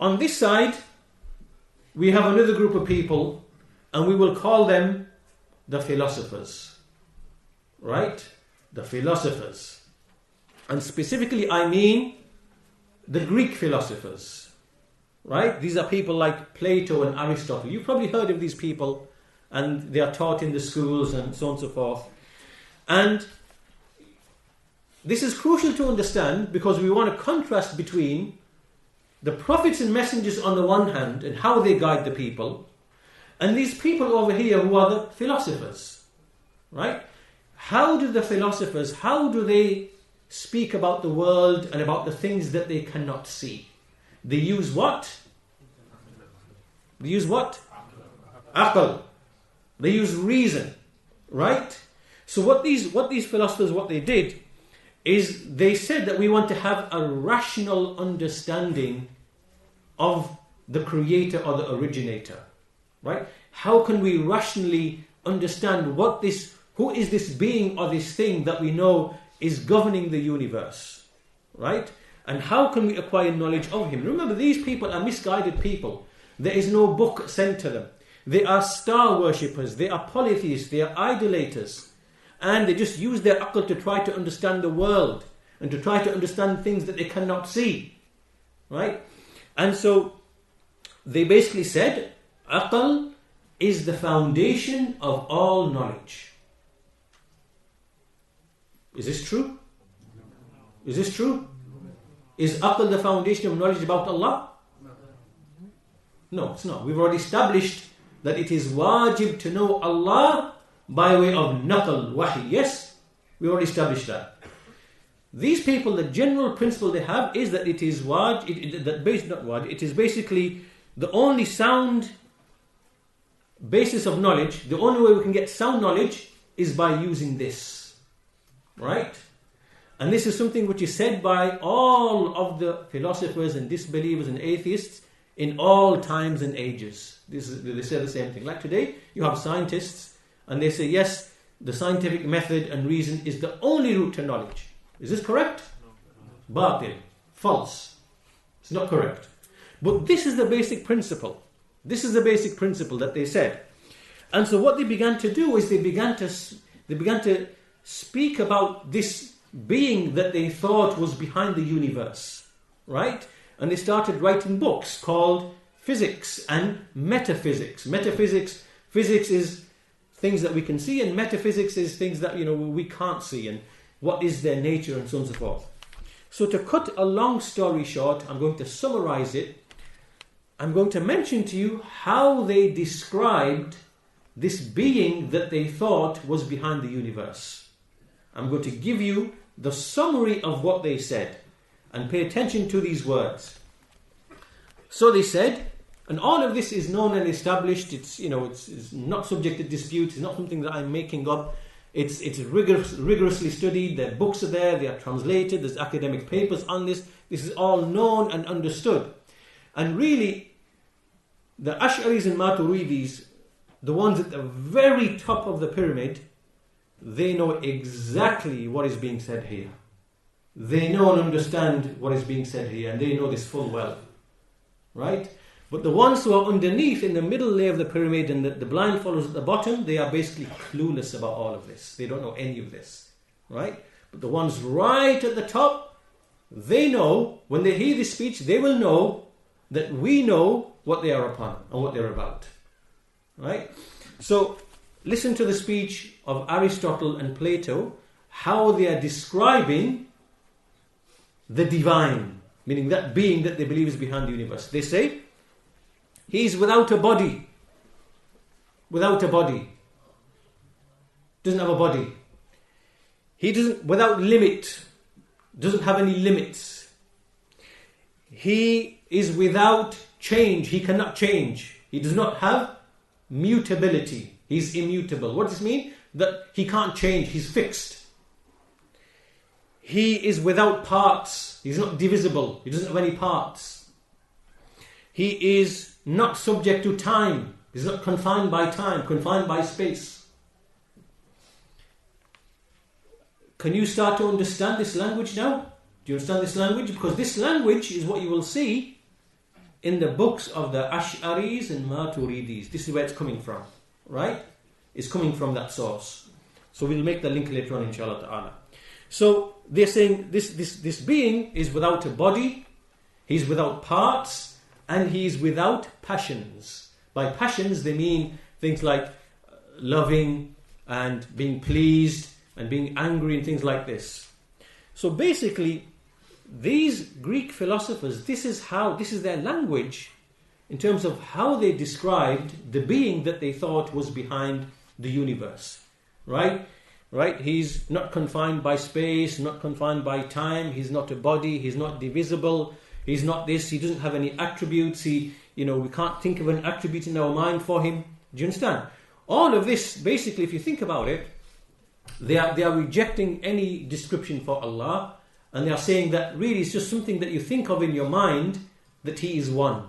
On this side, we have another group of people, and we will call them the philosophers. Right? The philosophers. And specifically, I mean the Greek philosophers. Right? These are people like Plato and Aristotle. You've probably heard of these people, and they are taught in the schools and so on and so forth. And this is crucial to understand because we want to contrast between the prophets and messengers on the one hand and how they guide the people, and these people over here who are the philosophers. Right? How do the philosophers, how do they speak about the world and about the things that they cannot see? They use what? They use what? Aql. They use reason. Right? So what these philosophers, what they did is they said that we want to have a rational understanding of the creator or the originator. Right? How can we rationally understand who is this being or this thing that we know is governing the universe? Right? And how can we acquire knowledge of him? Remember, these people are misguided people. There is no book sent to them. They are star worshippers. They are polytheists. They are idolaters. And they just use their aql to try to understand the world and to try to understand things that they cannot see. Right? And so they basically said, aql is the foundation of all knowledge. Is this true? Is this true? Is aql the foundation of knowledge about Allah? No, it's not. We've already established that it is wajib to know Allah by way of naql, wahi. Yes? We already established that. These people, the general principle they have is that it is it is basically the only sound basis of knowledge. The only way we can get sound knowledge is by using this. Right? And this is something which is said by all of the philosophers and disbelievers and atheists in all times and ages. They say the same thing. Like today, you have scientists and they say, yes, the scientific method and reason is the only route to knowledge. Is this correct? No. Batil. False. It's not correct. But this is the basic principle. This is the basic principle that they said. And so what they began to do is they began to speak about this being that they thought was behind the universe. Right? And they started writing books called Physics and Metaphysics. Physics is things that we can see, and metaphysics is things that we can't see, and what is their nature and so on and so forth. So to cut a long story short, I'm going to summarize it. I'm going to mention to you how they described this being that they thought was behind the universe. I'm going to give you the summary of what they said, and pay attention to these words. So they said, and all of this is known and established. It's not subject to dispute. It's not something that I'm making up. It's rigorously studied. Their books are there. They are translated. There's academic papers on this. This is all known and understood. And really, the Ash'aris and Maturidis, the ones at the very top of the pyramid, they know exactly what is being said here. They know and understand what is being said here, and they know this full well. Right? But the ones who are underneath, in the middle layer of the pyramid, and the blind followers at the bottom, they are basically clueless about all of this. They don't know any of this. Right? But the ones right at the top, they know, when they hear this speech, they will know that we know what they are upon and what they're about. Right? So, listen to the speech of Aristotle and Plato, how they are describing the divine, meaning that being that they believe is behind the universe. They say, he is without a body. Without a body. Doesn't have a body. He doesn't, without limit. Doesn't have any limits. He is without change. He cannot change. He does not have mutability. He's immutable. What does this mean? That he can't change. He's fixed. He is without parts. He's not divisible. He doesn't have any parts. He is not subject to time. He's not confined by time, confined by space. Can you start to understand this language now? Do you understand this language? Because this language is what you will see in the books of the Ash'aris and Maturidis. This is where it's coming from, right? It's coming from that source. So we'll make the link later on, inshallah ta'ala. So they're saying this being is without a body, he's without parts, and he's without passions. By passions they mean things like loving and being pleased and being angry and things like this. So basically, these Greek philosophers, this is their language in terms of how they described the being that they thought was behind the universe. Right? He's not confined by space, not confined by time, he's not a body, he's not divisible, he's not this, he doesn't have any attributes, we can't think of an attribute in our mind for him. Do you understand? All of this, basically, if you think about it, they are rejecting any description for Allah, and they are saying that really it's just something that you think of in your mind, that He is one.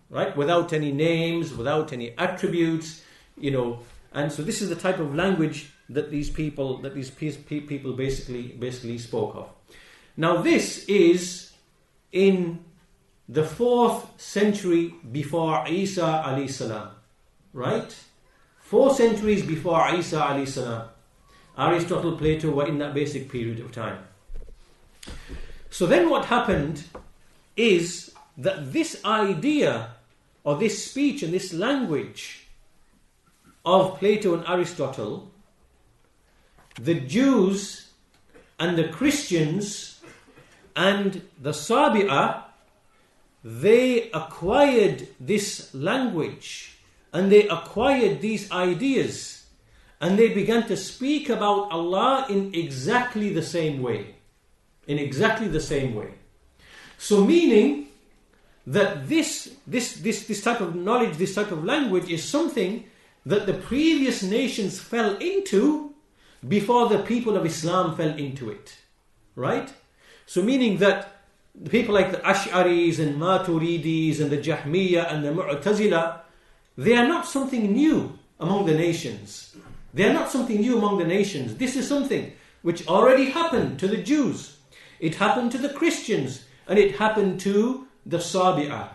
Right? Without any names, without any attributes, and so this is the type of language that these people basically spoke of. Now this is in the 4th century before Isa alayhi salam. Right? 4 centuries before Isa alayhi salam. Aristotle, Plato were in that basic period of time. So then what happened is that this idea or this speech and this language of Plato and Aristotle, the Jews and the Christians and the Sabi'ah, they acquired this language and they acquired these ideas and they began to speak about Allah in exactly the same way. So meaning that this type of knowledge, this type of language is something that the previous nations fell into before the people of Islam fell into it. Right? So meaning that the people like the Ash'aris and Maturidis and the Jahmiyyah and the Mu'tazila, they are not something new among the nations. They are not something new among the nations. This is something which already happened to the Jews. It happened to the Christians. And it happened to the Sabi'ah.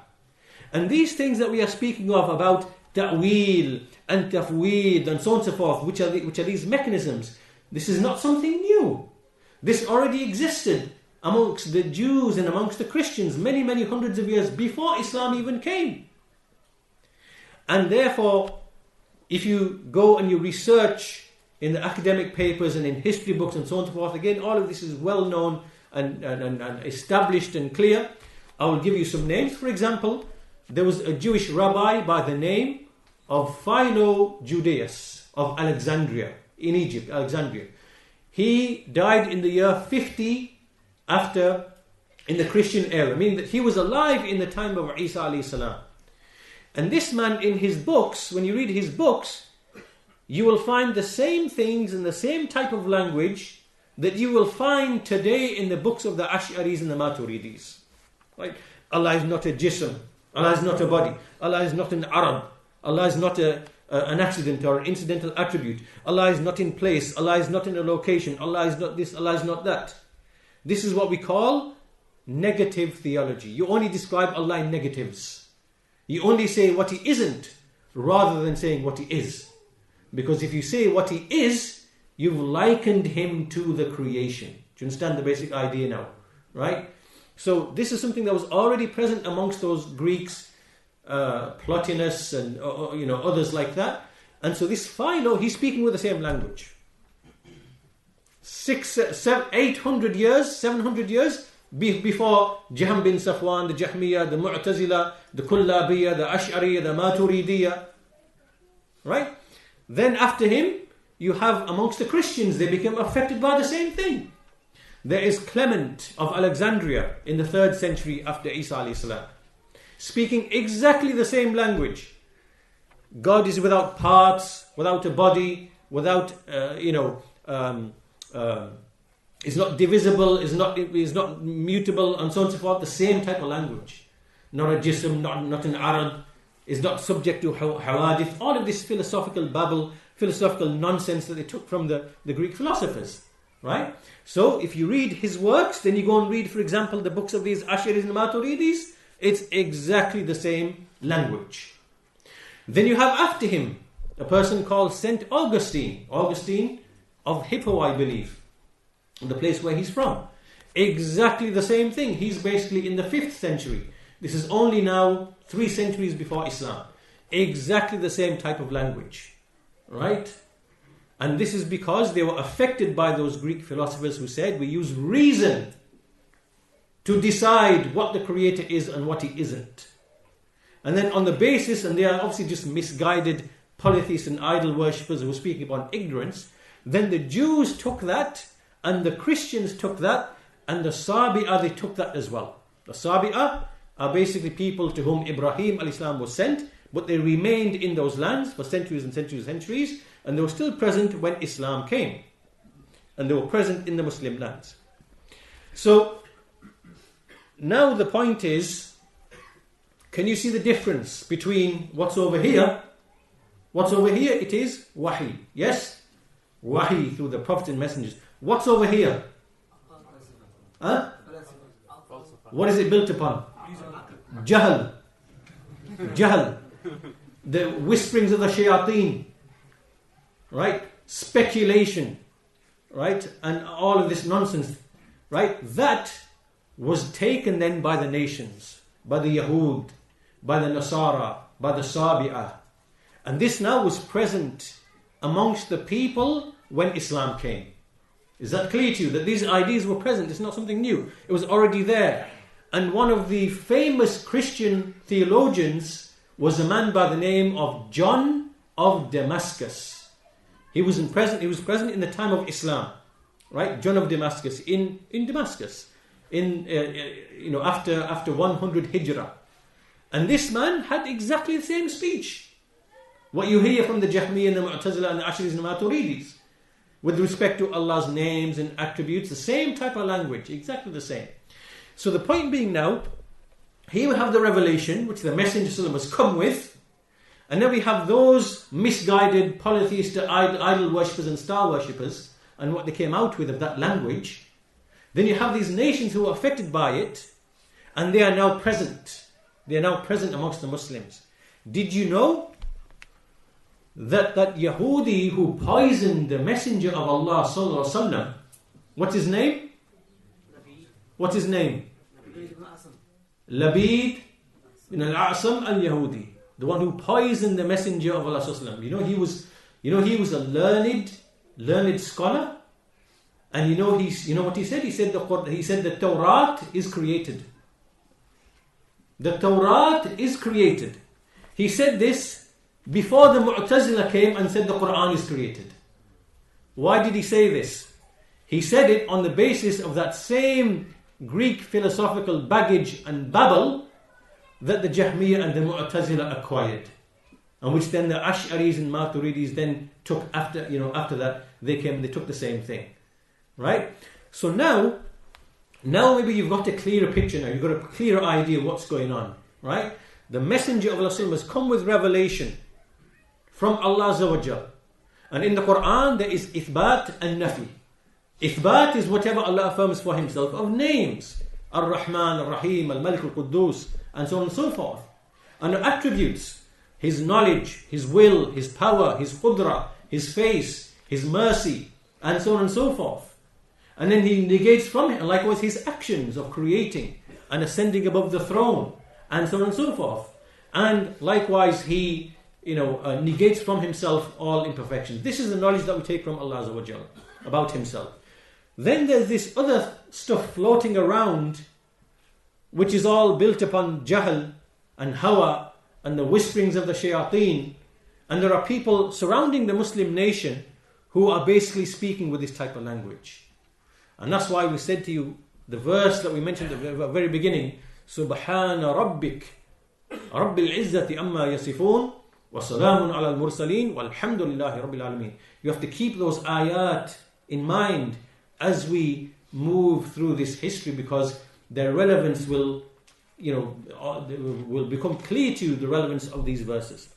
And these things that we are speaking of about ta'wil and tafweed and so on and so forth, which are these mechanisms, this is not something new. This already existed amongst the Jews and amongst the Christians many hundreds of years before Islam even came. And therefore, if you go and you research in the academic papers and in history books and so on and so forth, again, all of this is well known and established and clear. I will give you some names. For example, there was a Jewish rabbi by the name of Philo Judaeus of Alexandria in Egypt, Alexandria. He died in the year 50 after, in the Christian era, meaning that he was alive in the time of Isa alayhi salam. And this man, in his books, when you read his books, you will find the same things and the same type of language that you will find today in the books of the Ash'aris and the Maturidis. Right? Allah is not a jism. Allah is not a body. Allah is not an Arab. Allah is not an accident or an incidental attribute. Allah is not in place. Allah is not in a location. Allah is not this. Allah is not that. This is what we call negative theology. You only describe Allah in negatives. You only say what He isn't rather than saying what He is. Because if you say what He is, you've likened Him to the creation. Do you understand the basic idea now? Right? So this is something that was already present amongst those Greeks, Plotinus and others like that. And so this Philo, he's speaking with the same language. 800 years, 700 years before Jahm bin Safwan, the Jahmiyyah, the Mu'tazila, the Kullabiyya, the Ash'ariyya, the Maturidiyya. Right? Then after him, you have amongst the Christians, they become affected by the same thing. There is Clement of Alexandria in the 3rd century after Isa alayhi salam, speaking exactly the same language. God is without parts, without a body, without is not divisible, is not mutable, and so on and so forth. The same type of language. Not a jism, not an Arab, is not subject to hawadith. All of this philosophical babble, philosophical nonsense that they took from the Greek philosophers. Right? So if you read his works, then you go and read, for example, the books of these Asharis and Maturidis, It's exactly the same language. Then you have after him a person called Saint Augustine. Augustine of Hippo, I believe, the place where he's from. Exactly the same thing. He's basically in the 5th century. This is only now 3 centuries before Islam. Exactly the same type of language. Right? And this is because they were affected by those Greek philosophers who said we use reason to decide what the Creator is and what He isn't. And then on the basis, and they are obviously just misguided polytheists and idol worshippers who are speaking upon ignorance, then the Jews took that, and the Christians took that, and the Sabi'ah, they took that as well. The Sabi'ah are basically people to whom Ibrahim al-Islam was sent, but they remained in those lands for centuries and centuries and centuries, and they were still present when Islam came. And they were present in the Muslim lands. So, now the point is, can you see the difference between what's over here? What's over here? It is wahi. Yes? Wahi through the prophets and messengers. What's over here? Huh? What is it built upon? Jahl. Jahl. The whisperings of the shayateen. Right? Speculation. Right? And all of this nonsense. Right? That was taken then by the nations. By the Yahud. By the Nasara. By the Sabi'ah. And this now was present amongst the people when Islam came. Is that clear to you? That these ideas were present. It's not something new. It was already there. And one of the famous Christian theologians was a man by the name of John of Damascus. He was present in the time of Islam. Right? John of Damascus in Damascus. After 100 Hijrah. And this man had exactly the same speech. What you hear from the Jahmiyyah and the Mu'tazila and the Ash'aris and the Maturidis with respect to Allah's names and attributes, the same type of language, exactly the same. So the point being now, here we have the revelation which the Messenger has come with, and then we have those misguided polytheist idol worshippers and star worshippers and what they came out with of that language. Then you have these nations who are affected by it, and they are now present. They are now present amongst the Muslims. Did you know that Yahudi who poisoned the Messenger of Allah sallallahu alaihi wasallam, what's his name? What's his name? Labid bin al-A'sam al-Yahudi, the one who poisoned the Messenger of Allah sallallahu alaihi wasallam. He was a learned scholar, and you know what he said? He said the Torah is created. The Torah is created. He said this before the Mu'tazila came and said the Quran is created. Why did he say this? He said it on the basis of that same Greek philosophical baggage and babble that the Jahmiyyah and the Mu'tazila acquired, and which then the Ash'aris and Maturidis then took after that. They came and they took the same thing. Right? So now maybe you've got a clearer picture now. You've got a clearer idea of what's going on. Right? The Messenger of Allah has come with revelation from Allah Azza wa Jal. And in the Quran there is Ithbat and Nafi. Ithbat is whatever Allah affirms for Himself of names. Ar-Rahman, Ar-Rahim, Al-Malik, Al-Quddus, and so on and so forth. And attributes. His knowledge, His will, His power, His qudra, His face, His mercy, and so on and so forth. And then He negates from it, and likewise His actions of creating and ascending above the throne, and so on and so forth. And likewise He negates from Himself all imperfections. This is the knowledge that we take from Allah Azza wa Jalla about Himself. Then there's this other stuff floating around, which is all built upon Jahl and Hawa and the whisperings of the shayateen. And there are people surrounding the Muslim nation who are basically speaking with this type of language. And that's why we said to you, the verse that we mentioned at the very beginning, Subhana Rabbik, Rabbil Izzati Amma Yasifun, wa Salamun ala al-Mursaleen, walhamdulillahi Rabbil Alameen. You have to keep those ayat in mind as we move through this history, because their relevance will become clear to you, the relevance of these verses.